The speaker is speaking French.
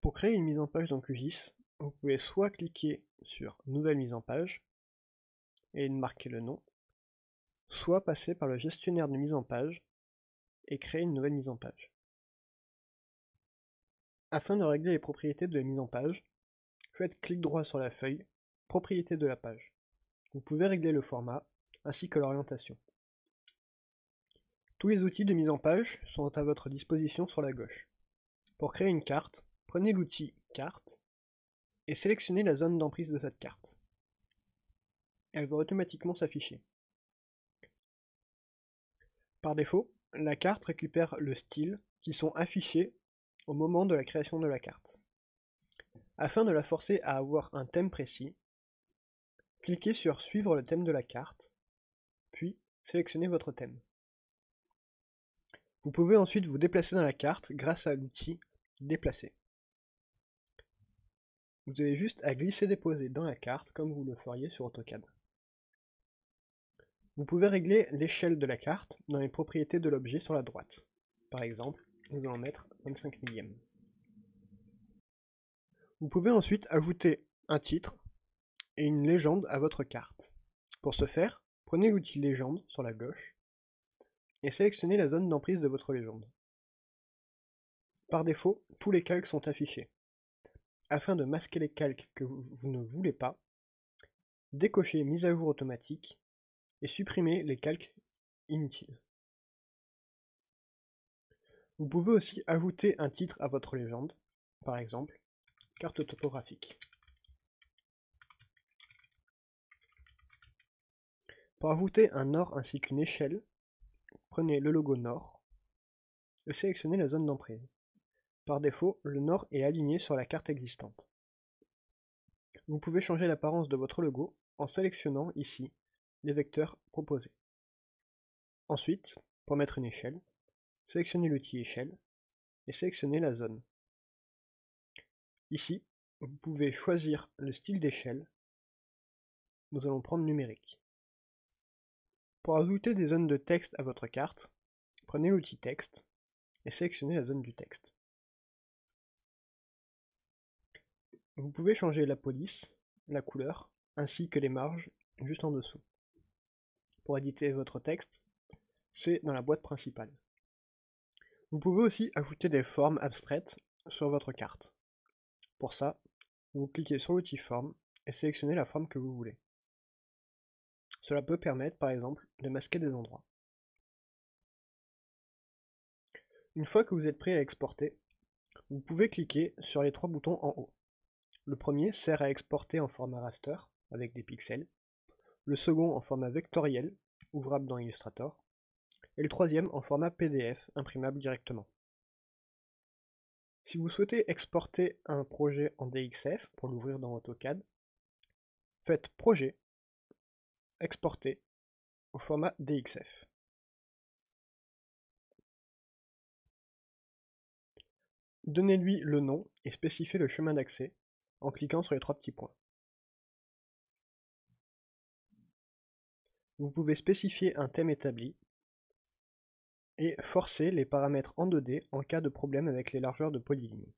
Pour créer une mise en page dans QGIS, vous pouvez soit cliquer sur Nouvelle mise en page et marquer le nom, soit passer par le gestionnaire de mise en page et créer une nouvelle mise en page. Afin de régler les propriétés de la mise en page, faites clic droit sur la feuille, Propriétés de la page. Vous pouvez régler le format ainsi que l'orientation. Tous les outils de mise en page sont à votre disposition sur la gauche. Pour créer une carte, prenez l'outil Carte et sélectionnez la zone d'emprise de cette carte. Elle va automatiquement s'afficher. Par défaut, la carte récupère le style qui sont affichés au moment de la création de la carte. Afin de la forcer à avoir un thème précis, cliquez sur Suivre le thème de la carte, puis sélectionnez votre thème. Vous pouvez ensuite vous déplacer dans la carte grâce à l'outil Déplacer. Vous avez juste à glisser-déposer dans la carte comme vous le feriez sur AutoCAD. Vous pouvez régler l'échelle de la carte dans les propriétés de l'objet sur la droite. Par exemple, nous allons mettre 25 millième. Vous pouvez ensuite ajouter un titre et une légende à votre carte. Pour ce faire, prenez l'outil Légende sur la gauche et sélectionnez la zone d'emprise de votre légende. Par défaut, tous les calques sont affichés. Afin de masquer les calques que vous ne voulez pas, décochez Mise à jour automatique et supprimez les calques inutiles. Vous pouvez aussi ajouter un titre à votre légende, par exemple, carte topographique. Pour ajouter un nord ainsi qu'une échelle, prenez le logo nord et sélectionnez la zone d'emprise. Par défaut, le nord est aligné sur la carte existante. Vous pouvez changer l'apparence de votre logo en sélectionnant ici les vecteurs proposés. Ensuite, pour mettre une échelle, sélectionnez l'outil échelle et sélectionnez la zone. Ici, vous pouvez choisir le style d'échelle. Nous allons prendre numérique. Pour ajouter des zones de texte à votre carte, prenez l'outil texte et sélectionnez la zone du texte. Vous pouvez changer la police, la couleur, ainsi que les marges juste en dessous. Pour éditer votre texte, c'est dans la boîte principale. Vous pouvez aussi ajouter des formes abstraites sur votre carte. Pour ça, vous cliquez sur l'outil Forme et sélectionnez la forme que vous voulez. Cela peut permettre, par exemple, de masquer des endroits. Une fois que vous êtes prêt à exporter, vous pouvez cliquer sur les trois boutons en haut. Le premier sert à exporter en format raster, avec des pixels. Le second en format vectoriel, ouvrable dans Illustrator. Et le troisième en format PDF, imprimable directement. Si vous souhaitez exporter un projet en DXF pour l'ouvrir dans AutoCAD, faites Projet, Exporter au format DXF. Donnez-lui le nom et spécifiez le chemin d'accès en cliquant sur les trois petits points. Vous pouvez spécifier un thème établi et forcer les paramètres en 2D en cas de problème avec les largeurs de polylignes.